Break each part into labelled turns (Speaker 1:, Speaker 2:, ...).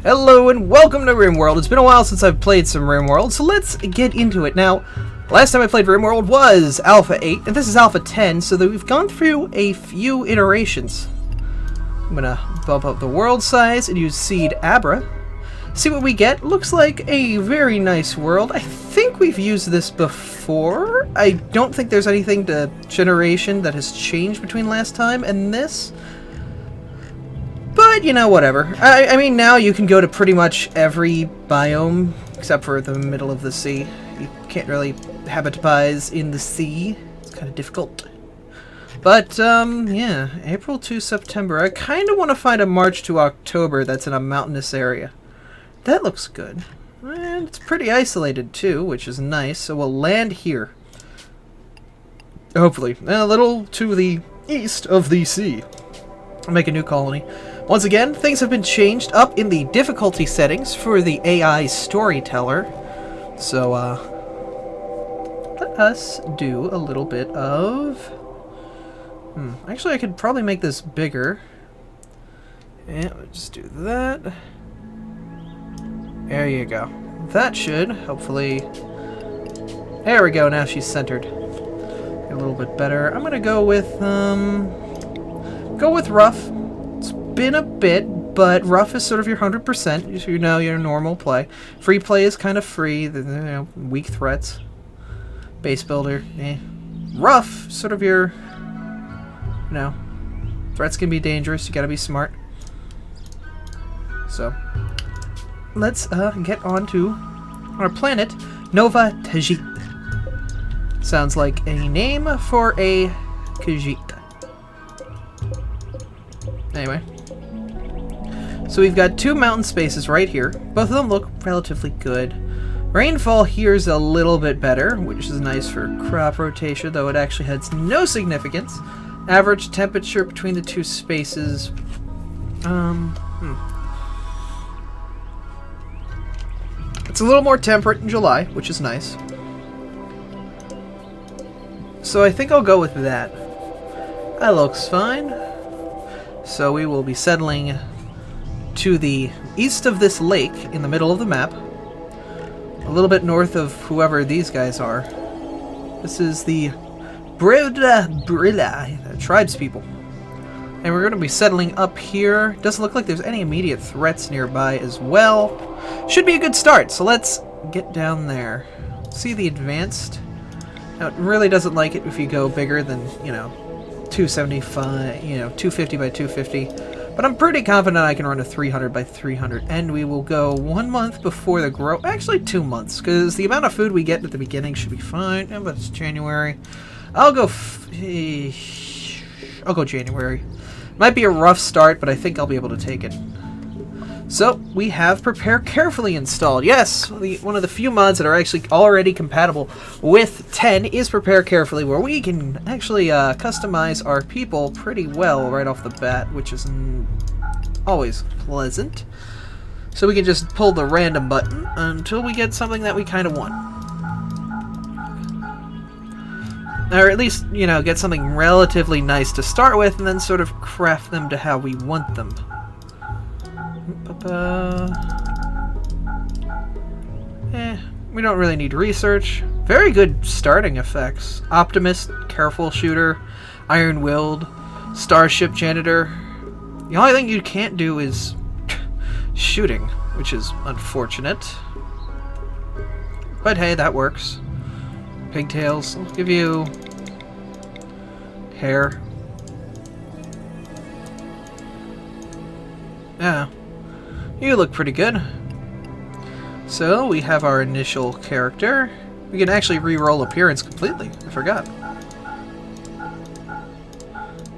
Speaker 1: Hello and welcome to Rimworld. It's been a while since I've played some Rimworld, so let's get into it. Now, last time I played Rimworld was Alpha 8, and this is Alpha 10, so that we've gone through a few iterations. I'm gonna bump up the world size and use Seed Abra. See what we get. Looks like a very nice world. I think we've used this before. I don't think there's anything to generation that has changed between last time and this. But, you know, whatever. I mean, now you can go to pretty much every biome, except for the middle of the sea. You can't really habitize in the sea. It's kind of difficult. But, yeah, April to September. I kind of want to find a March to October that's in a mountainous area. That looks good. And it's pretty isolated, too, which is nice. So we'll land here. Hopefully. A little to the east of the sea. I'll make a new colony. Once again, things have been changed up in the difficulty settings for the AI storyteller. So, let us do a little bit of... Actually, I could probably make this bigger. And we'll just do that. There you go. That should, hopefully... There we go, now she's centered. A little bit better. I'm gonna go with rough. It's been a bit, but rough is sort of your 100%, so you know your normal play. Free play is kind of free, you know, weak threats. Base builder, eh. Rough, sort of your, you know, threats can be dangerous, you gotta be smart. So, let's get on to our planet, Nova Tajit. Sounds like a name for a Khajiit. Anyway, so we've got two mountain spaces right here. Both of them look relatively good. Rainfall here is a little bit better, which is nice for crop rotation, though it actually has no significance. Average temperature between the two spaces. It's a little more temperate in July, which is nice. So I think I'll go with that. That looks fine. So we will be settling to the east of this lake in the middle of the map. A little bit north of whoever these guys are. This is the Brilla tribespeople. And we're going to be settling up here. Doesn't look like there's any immediate threats nearby as well. Should be a good start, so let's get down there. See the advanced. Now, it really doesn't like it if you go bigger than, you know, 275, you know, 250 by 250. But I'm pretty confident I can run a 300 by 300. And we will go 1 month before the grow. Actually, 2 months, because the amount of food we get at the beginning should be fine. Yeah, but it's January. I'll go January. Might be a rough start, but I think I'll be able to take it. So, we have Prepare Carefully installed. Yes, one of the few mods that are actually already compatible with 10 is Prepare Carefully, where we can actually customize our people pretty well right off the bat, which is always pleasant. So we can just pull the random button until we get something that we kind of want. Or at least, you know, get something relatively nice to start with, and then sort of craft them to how we want them. We don't really need research. Very good starting effects. Optimist, Careful Shooter, Iron-Willed, Starship Janitor. The only thing you can't do is shooting, which is unfortunate. But hey, that works. Pigtails. I'll give you hair. Yeah. You look pretty good. So, we have our initial character. We can actually re-roll appearance completely. I forgot.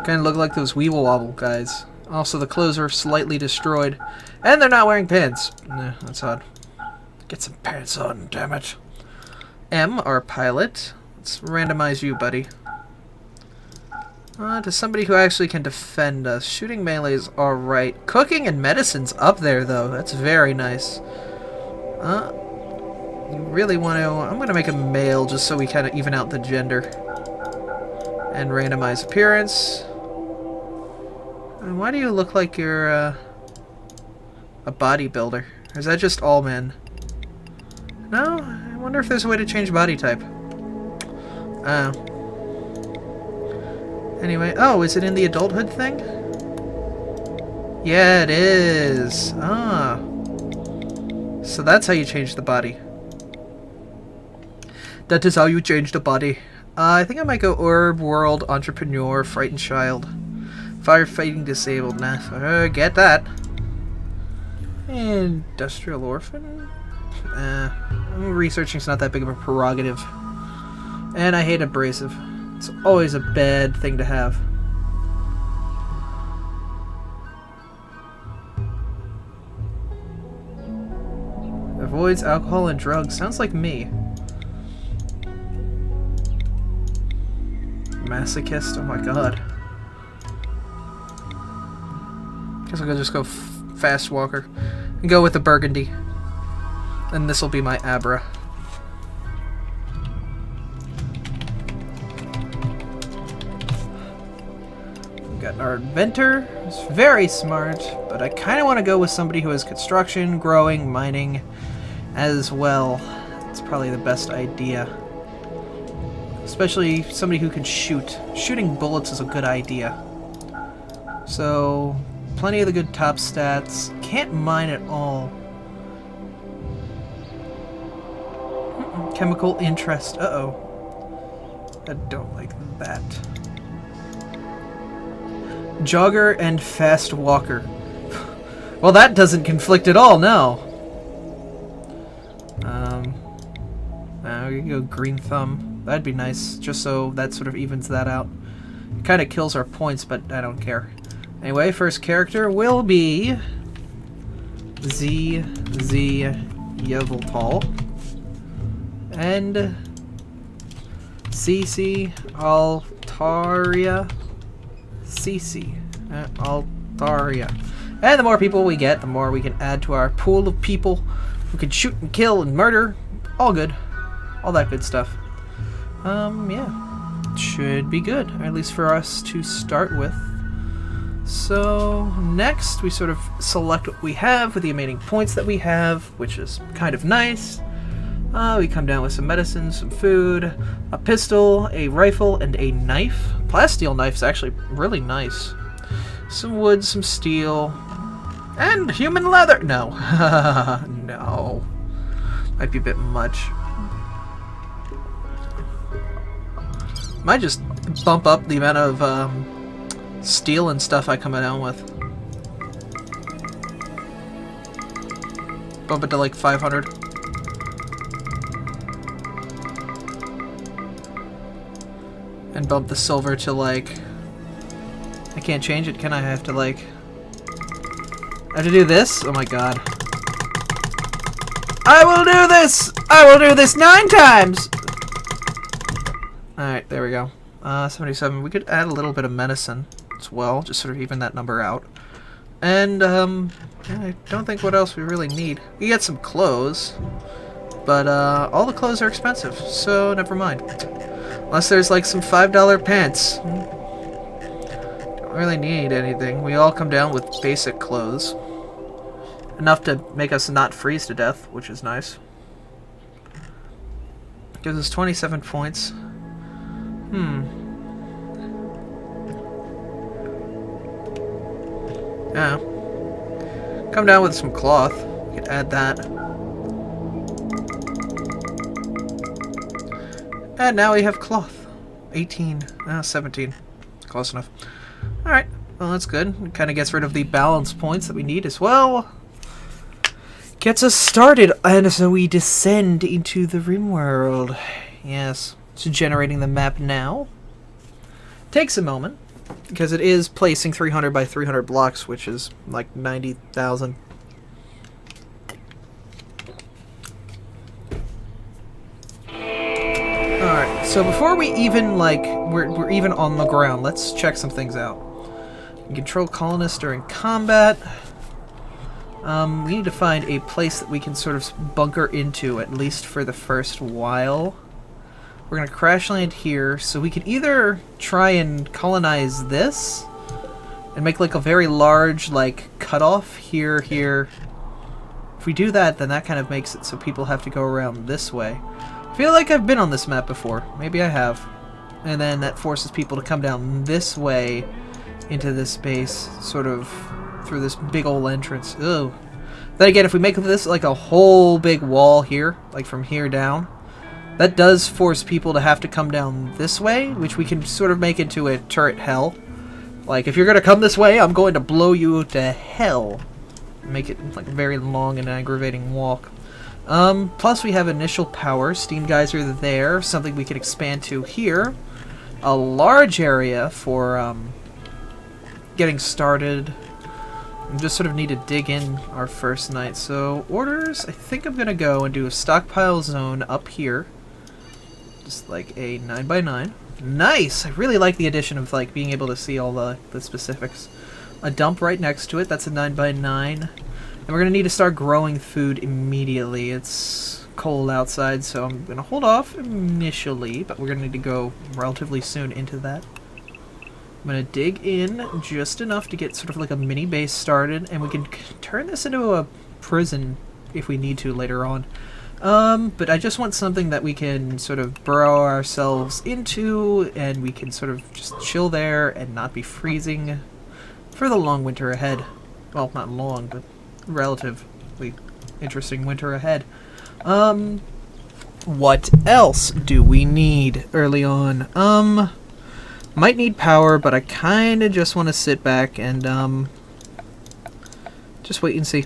Speaker 1: Kind of look like those Weeble Wobble guys. Also, the clothes are slightly destroyed. And they're not wearing pants. Nah, that's odd. Get some pants on, damn it. M, our pilot. Let's randomize you, buddy. To somebody who actually can defend us. Shooting melee is alright. Cooking and medicine's up there, though. That's very nice. You really want to... I'm going to make a male just so we kind of even out the gender. And randomize appearance. And why do you look like you're, A bodybuilder. Or is that just all men? No? I wonder if there's a way to change body type. Oh. Anyway, oh, is it in the adulthood thing? Yeah, it is. Ah. So that's how you change the body. That is how you change the body. I think I might go Rimworld Entrepreneur, Frightened Child. Firefighting Disabled. Nah, get that. Industrial Orphan? Researching's not that big of a prerogative. And I hate abrasive. It's always a bad thing to have. Avoids alcohol and drugs. Sounds like me. Masochist? Oh my god. Guess I'll just go fast walker. And go with the burgundy. And this will be my Abra. Got our inventor. He's very smart, but I kind of want to go with somebody who has construction, growing, mining as well. It's probably the best idea. Especially somebody who can shoot. Shooting bullets is a good idea. So, plenty of the good top stats. Can't mine at all. Chemical interest. Uh-oh. I don't like that. Jogger and fast walker. Well, that doesn't conflict at all, no. We can go green thumb. That'd be nice, just so that sort of evens that out. It kind of kills our points, but I don't care. Anyway, first character will be Z Yeveltal and CC Altaria. CC Altaria. And the more people we get, the more we can add to our pool of people who can shoot and kill and murder. All good. All that good stuff. Yeah. Should be good, or at least for us to start with. So, next we sort of select what we have with the remaining points that we have, which is kind of nice. We come down with some medicine, some food, a pistol, a rifle, and a knife. Plasteel knife's actually really nice. Some wood, some steel, and human leather! No. No. Might be a bit much. Might just bump up the amount of steel and stuff I come down with. Bump it to like 500. And bump the silver to like... I can't change it, can I? I have to like... I have to do this? Oh my god. I will do this! I will do this 9 times! Alright, there we go. 77. We could add a little bit of medicine as well, just sort of even that number out. And, yeah, I don't think what else we really need. We get some clothes, but, all the clothes are expensive, so never mind. Unless there's, like, some $5 pants. Don't really need anything. We all come down with basic clothes. Enough to make us not freeze to death, which is nice. Gives us 27 points. Yeah. Come down with some cloth. We could add that. And now we have cloth. 18. 17. Close enough. Alright. Well, that's good. It kind of gets rid of the balance points that we need as well. Gets us started. And so we descend into the Rimworld. Yes. It's generating the map now. Takes a moment, because it is placing 300 by 300 blocks, which is like 90,000. Alright, so before we even, like, we're even on the ground, let's check some things out. Control colonists during combat. We need to find a place that we can sort of bunker into, at least for the first while. We're going to crash land here, so we can either try and colonize this, and make like a very large, like, cutoff here, here, we do that, then that kind of makes it so people have to go around this way. I feel like I've been on this map before. Maybe I have. And then that forces people to come down this way into this base, sort of through this big old entrance. Ugh. Then again, if we make this like a whole big wall here, like from here down, that does force people to have to come down this way, which we can sort of make into a turret hell. Like, if you're going to come this way, I'm going to blow you to hell. Make it like a very long and aggravating walk. Plus we have initial power, steam geyser there, something we can expand to here. A large area for getting started. We just sort of need to dig in our first night. So orders, I think I'm going to go and do a stockpile zone up here. Just like a 9x9. Nice! I really like the addition of like being able to see all the specifics. A dump right next to it, that's a 9x9. And we're going to need to start growing food immediately. It's cold outside, so I'm going to hold off initially, but we're going to need to go relatively soon into that. I'm going to dig in just enough to get sort of like a mini base started, and we can turn this into a prison if we need to later on. But I just want something that we can sort of burrow ourselves into, and we can sort of just chill there and not be freezing for the long winter ahead. Well, not long, but relatively interesting winter ahead. What else do we need early on? Might need power, but I kind of just want to sit back and, just wait and see.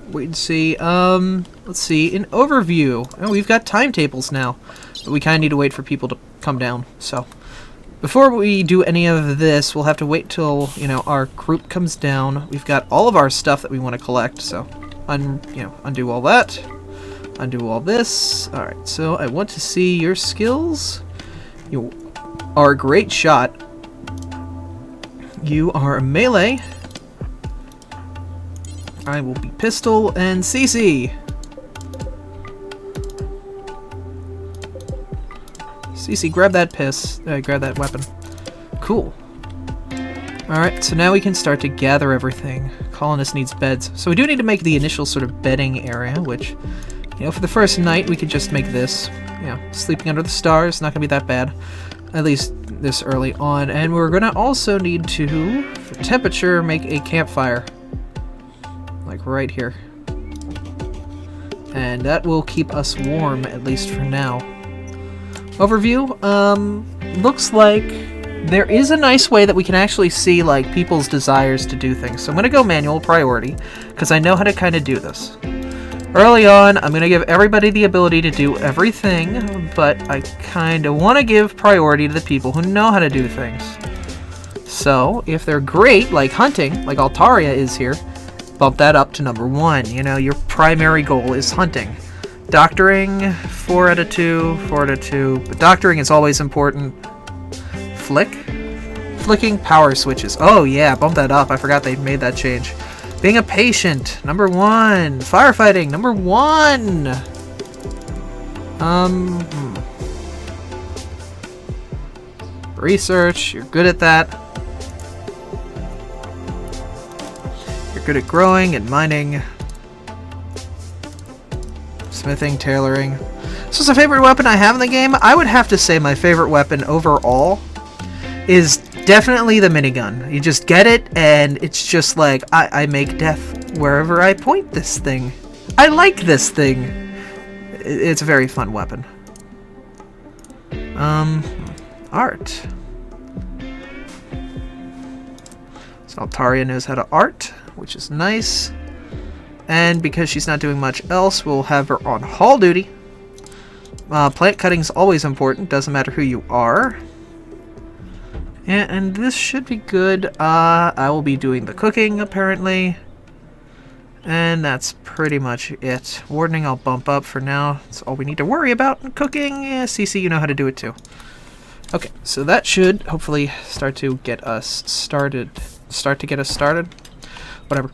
Speaker 1: Wait and see. Let's see. In overview, oh, we've got timetables now, but we kind of need to wait for people to come down, so. Before we do any of this, we'll have to wait till, you know, our group comes down. We've got all of our stuff that we want to collect, so undo all that. Undo all this. Alright, so I want to see your skills. You are a great shot. You are a melee. I will be pistol and CC. CC, grab that grab that weapon. Cool. Alright, so now we can start to gather everything. Colonist needs beds. So we do need to make the initial sort of bedding area, which, you know, for the first night we could just make this, you know, sleeping under the stars, not gonna be that bad. At least this early on. And we're gonna also need to, for temperature, make a campfire. Like right here. And that will keep us warm, at least for now. Overview, looks like there is a nice way that we can actually see like people's desires to do things. So I'm going to go manual priority because I know how to kind of do this. Early on, I'm going to give everybody the ability to do everything, but I kind of want to give priority to the people who know how to do things. So if they're great, like hunting, like Altaria is here, bump that up to number 1. You know, your primary goal is hunting. Doctoring, 4 out of 2, 4 out of 2. But doctoring is always important. Flicking power switches. Oh yeah, bump that up. I forgot they made that change. Being a patient, number 1. Firefighting, number 1. Research, you're good at that. You're good at growing and mining. Smithing, tailoring. So it's a favorite weapon I have in the game. I would have to say my favorite weapon overall is definitely the minigun. You just get it, and it's just like, I make death wherever I point this thing. I like this thing. It's a very fun weapon. Art. So Altaria knows how to art, which is nice. And because she's not doing much else, we'll have her on haul duty. Plant cutting is always important, doesn't matter who you are. And this should be good. I will be doing the cooking, apparently. And that's pretty much it. Wardening I'll bump up for now. That's all we need to worry about. Cooking, yeah, CC, you know how to do it too. Okay, so that should hopefully start to get us started. Whatever.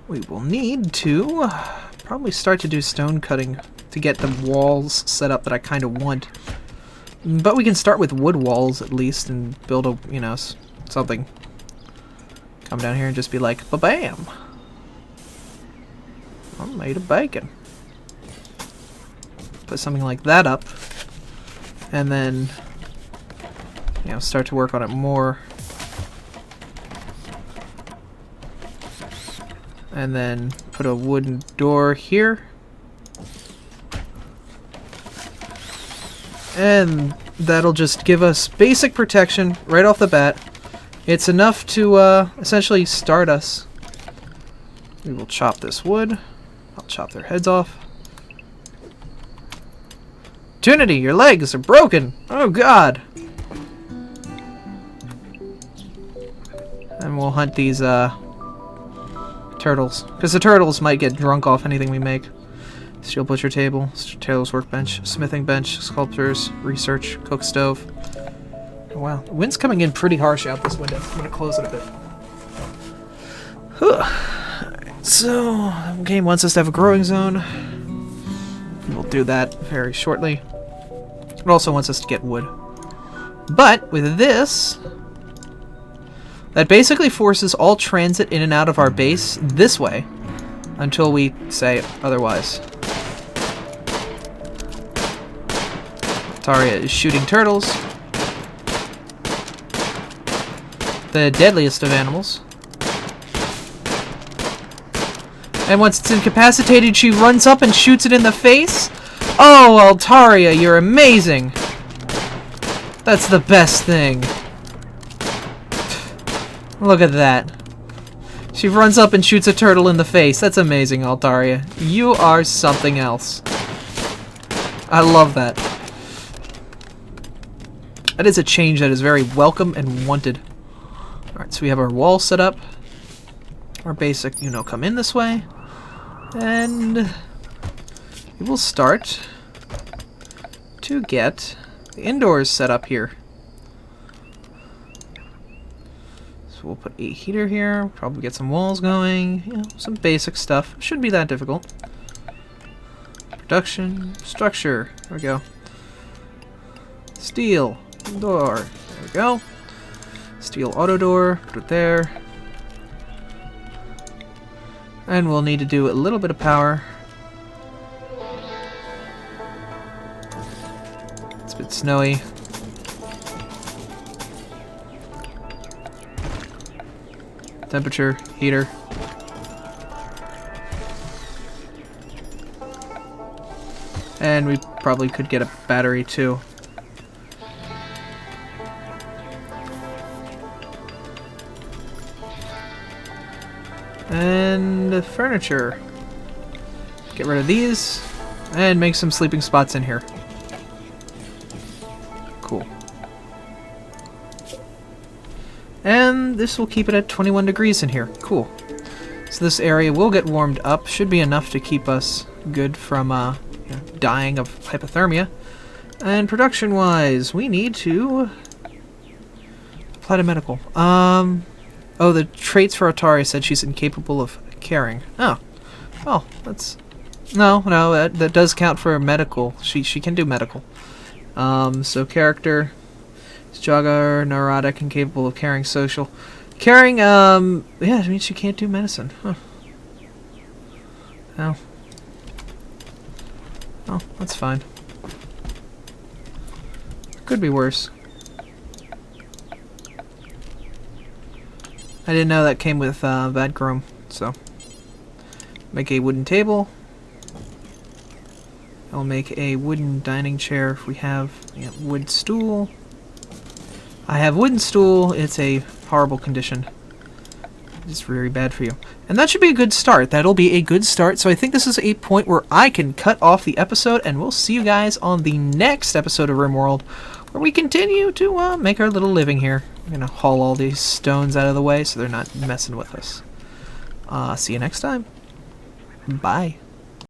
Speaker 1: We will need to probably start to do stone cutting to get the walls set up that I kind of want. But we can start with wood walls at least and build a, you know, something. Come down here and just be like, ba-bam! I'm made of bacon. Put something like that up. And then, you know, start to work on it more. And then put a wooden door here. And that'll just give us basic protection right off the bat. It's enough to essentially start us. We will chop this wood. I'll chop their heads off. Trinity, your legs are broken! Oh god! And we'll hunt these turtles. Because the turtles might get drunk off anything we make. Steel butcher table, tailor's workbench, smithing bench, sculptors, research, cook stove. Oh, wow, the wind's coming in pretty harsh out this window. I'm gonna close it a bit. Alright, so the game wants us to have a growing zone. We'll do that very shortly. It also wants us to get wood. But with this, that basically forces all transit in and out of our base this way until we say otherwise. Taria is shooting turtles. The deadliest of animals. And once it's incapacitated, she runs up and shoots it in the face? Oh, Altaria, you're amazing! That's the best thing. Look at that. She runs up and shoots a turtle in the face. That's amazing, Altaria. You are something else. I love that. That is a change that is very welcome and wanted. Alright, so we have our wall set up. Our basic, you know, come in this way. And we will start to get the indoors set up here. So we'll put a heater here, probably get some walls going, you know, some basic stuff. Shouldn't be that difficult. Production, structure, there we go. Steel, door, there we go. Steel auto door, put it there. And we'll need to do a little bit of power. It's a bit snowy. Temperature, heater. And we probably could get a battery too. And furniture. Get rid of these and make some sleeping spots in here. Cool. And this will keep it at 21 degrees in here. Cool. So this area will get warmed up. Should be enough to keep us good from you know, dying of hypothermia. And production-wise, we need to apply to medical. Oh, the traits for Atari said she's incapable of caring. Oh. Oh, that's... No, that does count for medical. She can do medical. So character... Jogger, neurotic, incapable of caring, social. Caring, yeah, it means she can't do medicine. Huh. Oh. Oh, that's fine. Could be worse. I didn't know that came with bad chrome, so. Make a wooden table. I'll make a wooden dining chair if we have wood stool. I have wooden stool. It's a horrible condition. It's very bad for you. And that should be a good start. That'll be a good start. So I think this is a point where I can cut off the episode, and we'll see you guys on the next episode of Rimworld, where we continue to make our little living here. I'm going to haul all these stones out of the way so they're not messing with us. See you next time. Bye.